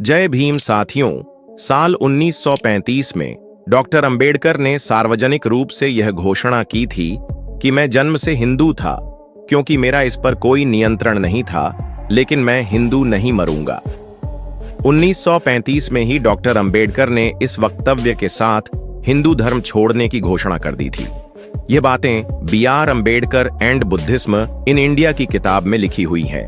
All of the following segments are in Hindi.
जय भीम साथियों। साल 1935 में डॉक्टर अंबेडकर ने सार्वजनिक रूप से यह घोषणा की थी कि मैं जन्म से हिंदू था, क्योंकि मेरा इस पर कोई नियंत्रण नहीं था, लेकिन मैं हिंदू नहीं मरूंगा। 1935 में ही डॉक्टर अंबेडकर ने इस वक्तव्य के साथ हिंदू धर्म छोड़ने की घोषणा कर दी थी। ये बातें B.R. Ambedkar and Buddhism in India की किताब में लिखी हुई हैं।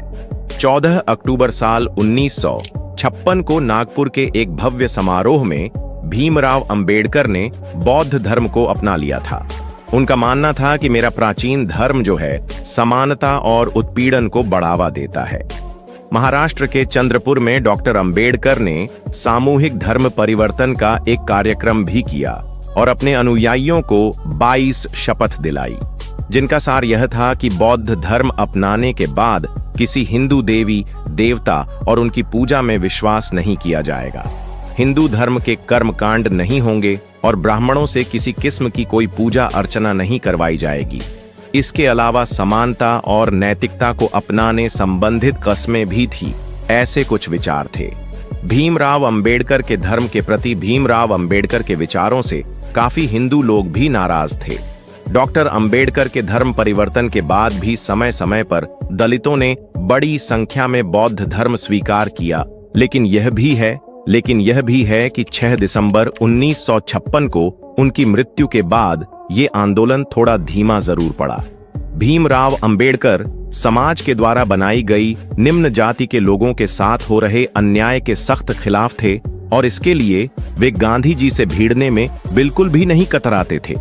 14 अक्टूबर साल 1956 को नागपुर के एक भव्य समारोह में भीमराव अंबेडकर ने बौद्ध धर्म को अपना लिया था। उनका मानना था कि मेरा प्राचीन धर्म जो है समानता और उत्पीड़न को बढ़ावा देता है। महाराष्ट्र के चंद्रपुर में डॉक्टर अंबेडकर ने सामूहिक धर्म परिवर्तन का एक कार्यक्रम भी किया और अपने अनुयायियों को 22 शपथ दिलाई, जिनका सार यह था कि बौद्ध धर्म अपनाने के बाद किसी हिंदू देवी देवता और उनकी पूजा में विश्वास नहीं किया जाएगा, हिंदू धर्म के कर्मकांड नहीं होंगे और ब्राह्मणों से किसी किस्म की कोई पूजा अर्चना नहीं करवाई जाएगी। इसके अलावा समानता और नैतिकता को अपनाने संबंधित कस्में भी थी। ऐसे कुछ विचार थे। भीमराव अंबेडकर के धर्म के प्रति भीमराव अंबेडकर के विचारों से काफी हिंदू लोग भी नाराज थे। डॉक्टर अंबेडकर के धर्म परिवर्तन के बाद भी समय समय पर दलितों ने बड़ी संख्या में बौद्ध धर्म स्वीकार किया, लेकिन यह भी है कि 6 दिसंबर 1956 को उनकी मृत्यु के बाद ये आंदोलन थोड़ा धीमा जरूर पड़ा। भीमराव अंबेडकर समाज के द्वारा बनाई गई निम्न जाति के लोगों के साथ हो रहे अन्याय के सख्त खिलाफ थे और इसके लिए वे गांधी जी से भिड़ने में बिल्कुल भी नहीं कतराते थे।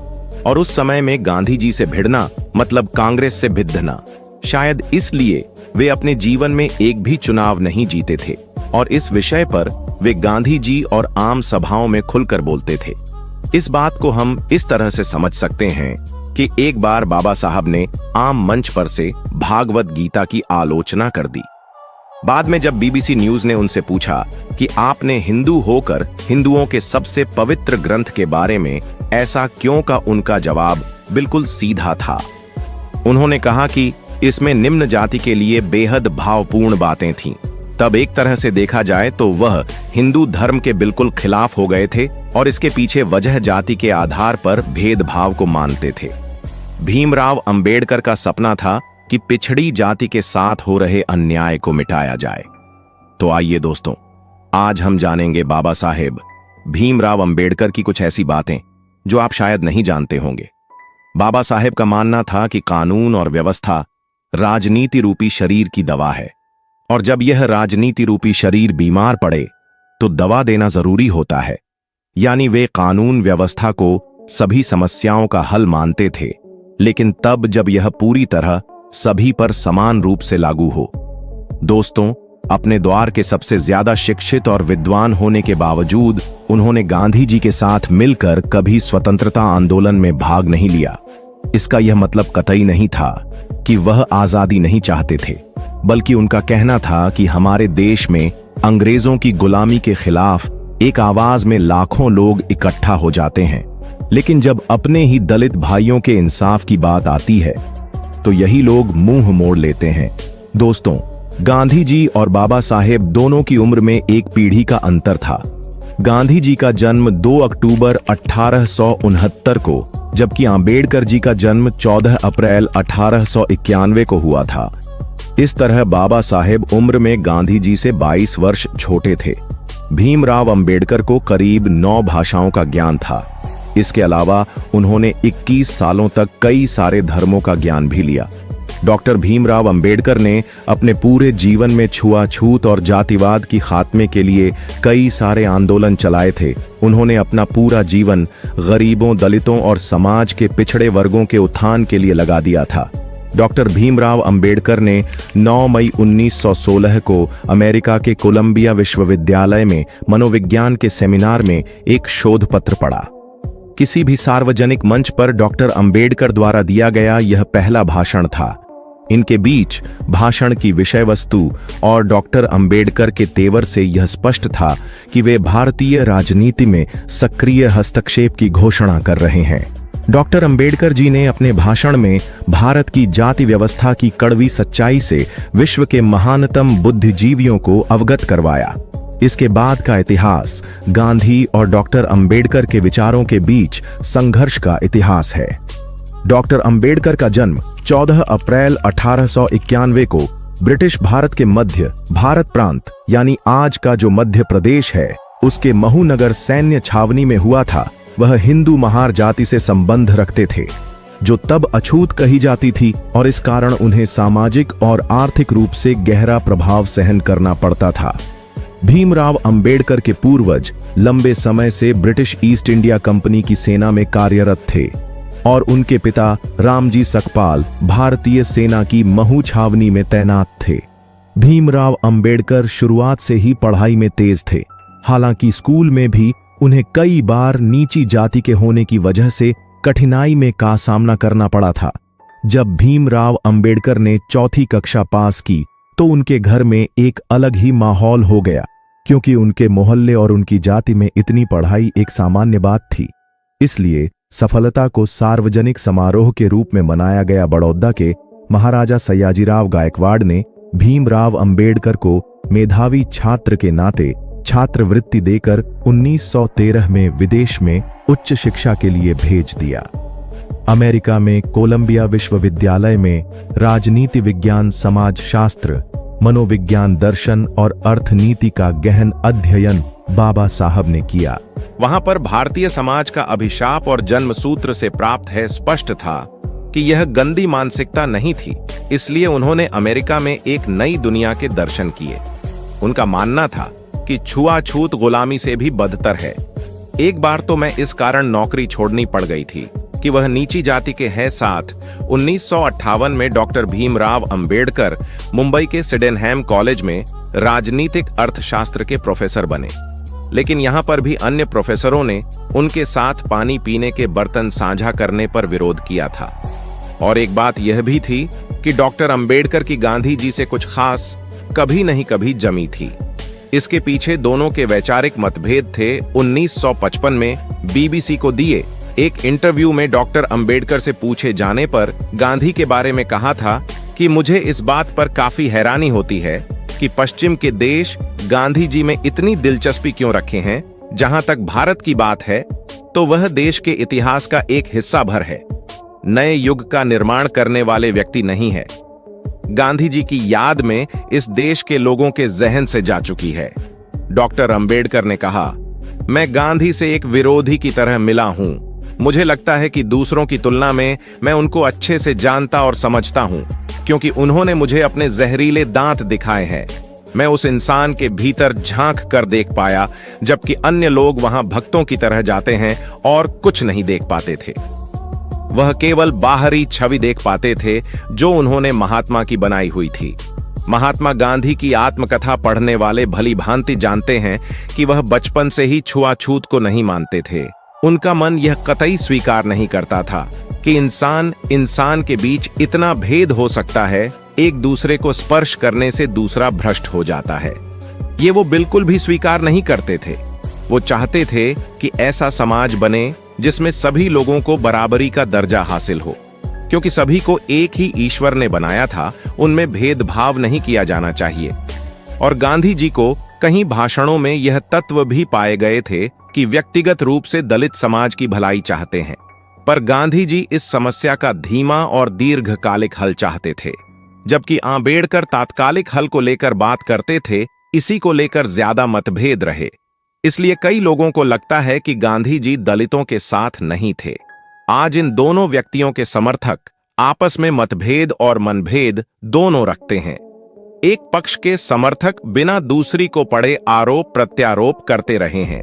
और उस समय में गांधी जी से भिड़ना मतलब कांग्रेस से भिड़ना। शायद इसलिए वे अपने जीवन में एक भी चुनाव नहीं जीते थे और इस विषय पर वे गांधी जी और आम सभाओं में खुलकर बोलते थे। इस बात को हम इस तरह से समझ सकते हैं कि एक बार बाबा साहब ने आम मंच पर से भागवत गीता की आलोचना कर दी। बाद में जब BBC न्यूज ने उनसे पूछा कि आपने हिंदू होकर हिंदुओं के सबसे पवित्र ग्रंथ के बारे में ऐसा क्यों, का उनका जवाब बिल्कुल सीधा था। उन्होंने कहा कि इसमें निम्न जाति के लिए बेहद भावपूर्ण बातें थीं। तब एक तरह से देखा जाए तो वह हिंदू धर्म के बिल्कुल खिलाफ हो गए थे और इसके पीछे वजह जाति के आधार पर भेदभाव को मानते थे। भीमराव अंबेडकर का सपना था कि पिछड़ी जाति के साथ हो रहे अन्याय को मिटाया जाए। तो आइए दोस्तों, आज हम जानेंगे बाबा साहेब भीमराव अंबेडकर की कुछ ऐसी बातें जो आप शायद नहीं जानते होंगे। बाबा साहेब का मानना था कि कानून और व्यवस्था राजनीति रूपी शरीर की दवा है और जब यह राजनीति रूपी शरीर बीमार पड़े तो दवा देना जरूरी होता है। यानी वे कानून व्यवस्था को सभी समस्याओं का हल मानते थे, लेकिन तब जब यह पूरी तरह सभी पर समान रूप से लागू हो। दोस्तों, अपने द्वार के सबसे ज्यादा शिक्षित और विद्वान होने के बावजूद उन्होंने गांधी जी के साथ मिलकर कभी स्वतंत्रता आंदोलन में भाग नहीं लिया। इसका यह मतलब कतई नहीं था कि वह आजादी नहीं चाहते थे, बल्कि उनका कहना था कि हमारे देश में अंग्रेजों की गुलामी के खिलाफ एक आवाज में लाखों लोग इकट्ठा हो जाते हैं, लेकिन जब अपने ही दलित भाइयों के इंसाफ की बात आती है तो यही लोग मुंह मोड़ लेते हैं। दोस्तों, गांधी जी और बाबा साहेब दोनों की उम्र में एक पीढ़ी का अंतर था। गांधी जी का जन्म 2 अक्टूबर 1869 को, जबकि अंबेडकर जी का जन्म 14 अप्रैल 1891 को हुआ था। इस तरह बाबा साहेब उम्र में गांधी जी से 22 वर्ष छोटे थे। भीमराव अंबेडकर को करीब 9 भाषाओं का ज्ञान था। इसके अलावा उन्होंने 21 सालों तक कई सारे धर्मों का ज्ञान भी लिया। डॉक्टर भीमराव अंबेडकर ने अपने पूरे जीवन में छुआछूत और जातिवाद की खात्मे के लिए कई सारे आंदोलन चलाए थे। उन्होंने अपना पूरा जीवन गरीबों, दलितों और समाज के पिछड़े वर्गों के उत्थान के लिए लगा दिया था। डॉक्टर भीमराव अंबेडकर ने 9 मई 1916 को अमेरिका के कोलंबिया विश्वविद्यालय में मनोविज्ञान के सेमिनार में एक शोध पत्र पढ़ा। किसी भी सार्वजनिक मंच पर डॉक्टर अंबेडकर द्वारा दिया गया यह पहला भाषण था। इनके बीच भाषण की विषय वस्तु और डॉक्टर अंबेडकर के तेवर से यह स्पष्ट था कि वे भारतीय राजनीति में सक्रिय हस्तक्षेप की घोषणा कर रहे हैं। डॉक्टर अंबेडकर जी ने अपने भाषण में भारत की जाति व्यवस्था की कड़वी सच्चाई से विश्व के महानतम बुद्धिजीवियों को अवगत करवाया। इसके बाद का इतिहास गांधी और डॉक्टर अंबेडकर के विचारों के बीच संघर्ष का इतिहास है। डॉक्टर अंबेडकर का जन्म 14 अप्रैल 1891 को ब्रिटिश भारत के मध्य भारत प्रांत यानी आज का जो मध्य प्रदेश है उसके महूनगर सैन्य छावनी में हुआ था। वह हिंदू महार जाति से संबंध रखते थे जो तब अछूत कही जाती थी और इस कारण उन्हें सामाजिक और आर्थिक रूप से गहरा प्रभाव सहन करना पड़ता था। भीमराव अंबेडकर के पूर्वज लंबे समय से ब्रिटिश ईस्ट इंडिया कंपनी की सेना में कार्यरत थे और उनके पिता रामजी सकपाल भारतीय सेना की महू छावनी में तैनात थे। भीमराव अंबेडकर शुरुआत से ही पढ़ाई में तेज थे। हालांकि स्कूल में भी उन्हें कई बार नीची जाति के होने की वजह से कठिनाई में का सामना करना पड़ा था। जब भीमराव अंबेडकर ने चौथी कक्षा पास की तो उनके घर में एक अलग ही माहौल हो गया, क्योंकि उनके मोहल्ले और उनकी जाति में इतनी पढ़ाई एक सामान्य बात थी। इसलिए सफलता को सार्वजनिक समारोह के रूप में मनाया गया बड़ौदा के महाराजा सयाजीराव गायकवाड़ ने भीमराव अंबेडकर को मेधावी छात्र के नाते छात्रवृत्ति देकर 1913 में विदेश में उच्च शिक्षा के लिए भेज दिया। अमेरिका में कोलंबिया विश्वविद्यालय में राजनीति विज्ञान, समाजशास्त्र, मनोविज्ञान, दर्शन और अर्थनीति का गहन अध्ययन बाबा साहब ने किया। वहां पर भारतीय समाज का अभिशाप और जन्मसूत्र से प्राप्त है स्पष्ट था कि यह गंदी मानसिकता नहीं थी। इसलिए उन्होंने अमेरिका में एक नई दुनिया के दर्शन किए। उनका मानना था कि छुआछूत गुलामी से भी बदतर है। एक बार तो मैं इस कारण नौकरी छोड़नी पड़ गई थी कि वह नीची जाति के है साथ 1958 में डॉक्टर भीमराव अंबेडकर मुंबई के सिडेनहैम कॉलेज में राजनीतिक अर्थशास्त्र के प्रोफेसर बने। लेकिन यहां पर भी अन्य प्रोफेसरों ने उनके साथ पानी पीने के बर्तन साझा करने पर विरोध किया था। और एक बात यह भी थी कि डॉक्टर अंबेडकर की गांधी जी से कुछ खास कभी नहीं कभी जमी थी। इसके पीछे दोनों के वैचारिक मतभेद थे। 1955 में बीबीसी को दिए एक इंटरव्यू में डॉक्टर अंबेडकर से पूछे जाने पर गांधी के बारे में कहा था कि मुझे इस बात पर काफी हैरानी होती है कि पश्चिम के देश गांधी जी में इतनी दिलचस्पी क्यों रखे हैं। जहां तक भारत की बात है तो वह देश के इतिहास का एक हिस्सा भर है, नए युग का निर्माण करने वाले व्यक्ति नहीं है। गांधी जी की याद में इस देश के लोगों के जहन से जा चुकी है। डॉक्टर अंबेडकर ने कहा, मैं गांधी से एक विरोधी की तरह मिला हूं। मुझे लगता है कि दूसरों की तुलना में मैं उनको अच्छे से जानता और समझता हूं, क्योंकि उन्होंने मुझे अपने जहरीले दांत दिखाए हैं। मैं उस इंसान के भीतर झांक कर देख पाया, जबकि अन्य लोग वहां भक्तों की तरह जाते हैं और कुछ नहीं देख पाते थे। वह केवल बाहरी छवि देख पाते थे जो उन्होंने महात्मा की बनाई हुई थी। महात्मा गांधी की आत्मकथा पढ़ने वाले भली भांति जानते हैं कि वह बचपन से ही छुआछूत को नहीं मानते थे। उनका मन यह कतई स्वीकार नहीं करता था कि इंसान के बीच इतना भेद हो सकता है, एक दूसरे को स्पर्श करने से दूसरा भ्रष्ट हो जाता है। ये वो बिल्कुल भी स्वीकार नहीं करते थे। वो चाहते थे कि ऐसा समाज बने जिसमें सभी लोगों को बराबरी का दर्जा हासिल हो, क्योंकि सभी को एक ही ईश्वर ने बनाया था, उनमें भेदभाव नहीं किया जाना चाहिए। और गांधी जी को कहीं भाषणों में यह तत्व भी पाए गए थे कि व्यक्तिगत रूप से दलित समाज की भलाई चाहते हैं, पर गांधी जी इस समस्या का धीमा और दीर्घकालिक हल चाहते थे, जबकि अंबेडकर तात्कालिक हल को लेकर बात करते थे। इसी को लेकर ज्यादा मतभेद रहे। इसलिए कई लोगों को लगता है कि गांधी जी दलितों के साथ नहीं थे। आज इन दोनों व्यक्तियों के समर्थक आपस में मतभेद और मनभेद दोनों रखते हैं। एक पक्ष के समर्थक बिना दूसरी को पड़े आरोप प्रत्यारोप करते रहे हैं,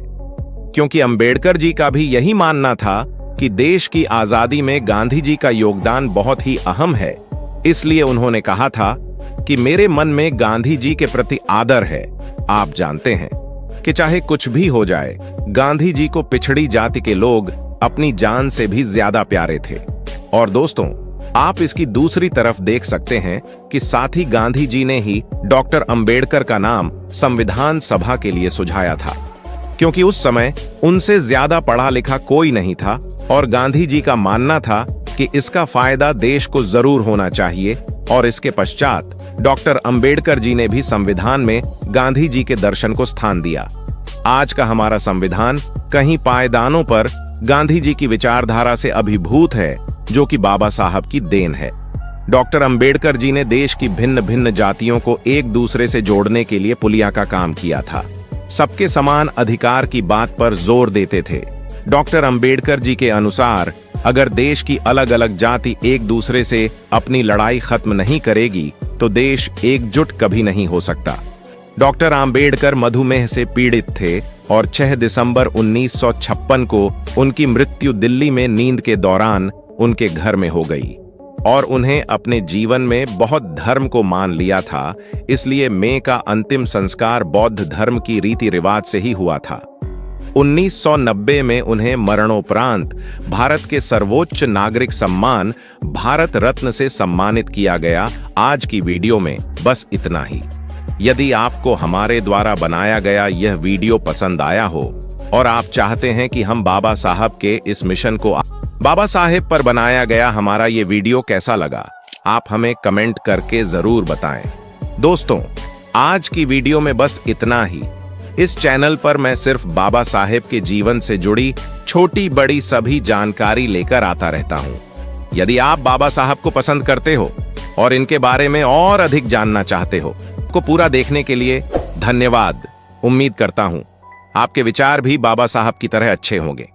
क्योंकि अंबेडकर जी का भी यही मानना था कि देश की आजादी में गांधी जी का योगदान बहुत ही अहम है। इसलिए उन्होंने कहा था कि मेरे मन में गांधी जी के प्रति आदर है। आप जानते हैं कि चाहे कुछ भी हो जाए, गांधी जी को पिछड़ी जाति के लोग अपनी जान से भी ज्यादा प्यारे थे। और दोस्तों, आप इसकी दूसरी तरफ देख सकते हैं कि साथ ही गांधी जी ने ही डॉक्टर अंबेडकर का नाम संविधान सभा के लिए सुझाया था, क्योंकि उस समय उनसे ज्यादा पढ़ा लिखा कोई नहीं था और गांधी जी का मानना था कि इसका फायदा देश को जरूर होना चाहिए। और इसके पश्चात डॉक्टर अंबेडकर जी ने भी संविधान में गांधी जी के दर्शन को स्थान दिया। आज का हमारा संविधान कहीं पायदानों पर गांधी जी की विचारधारा से अभिभूत है, जो कि बाबा साहब की देन है। डॉक्टर अंबेडकर जी ने देश की भिन्न भिन्न जातियों को एक दूसरे से जोड़ने के लिए पुलिया का काम किया था। सबके समान अधिकार की बात पर जोर देते थे। डॉक्टर अंबेडकर जी के अनुसार अगर देश की अलग अलग जाति एक दूसरे से अपनी लड़ाई खत्म नहीं करेगी तो देश एकजुट कभी नहीं हो सकता। डॉक्टर अंबेडकर मधुमेह से पीड़ित थे और 6 दिसंबर 1956 को उनकी मृत्यु दिल्ली में नींद के दौरान उनके घर में हो गई और उन्हें अपने जीवन में बहुत धर्म को मान लिया था, इसलिए मई का अंतिम संस्कार बौद्ध धर्म की रीति रिवाज से ही हुआ था। 1990 में उन्हें मरणोपरांत भारत के सर्वोच्च नागरिक सम्मान भारत रत्न से सम्मानित किया गया। आज की वीडियो में बस इतना ही। यदि आपको हमारे द्वारा बनाया गया यह वीडियो पसंद आया हो और आप चाहते हैं कि हम बाबा साहब के इस मिशन को बाबा साहेब पर बनाया गया हमारा ये वीडियो कैसा लगा, आप हमें कमेंट करके जरूर बताएं। दोस्तों, आज की वीडियो में बस इतना ही। इस चैनल पर मैं सिर्फ बाबा साहेब के जीवन से जुड़ी छोटी बड़ी सभी जानकारी लेकर आता रहता हूं। यदि आप बाबा साहब को पसंद करते हो और इनके बारे में और अधिक जानना चाहते हो, को पूरा देखने के लिए धन्यवाद। उम्मीद करता हूं आपके विचार भी बाबा साहब की तरह अच्छे होंगे।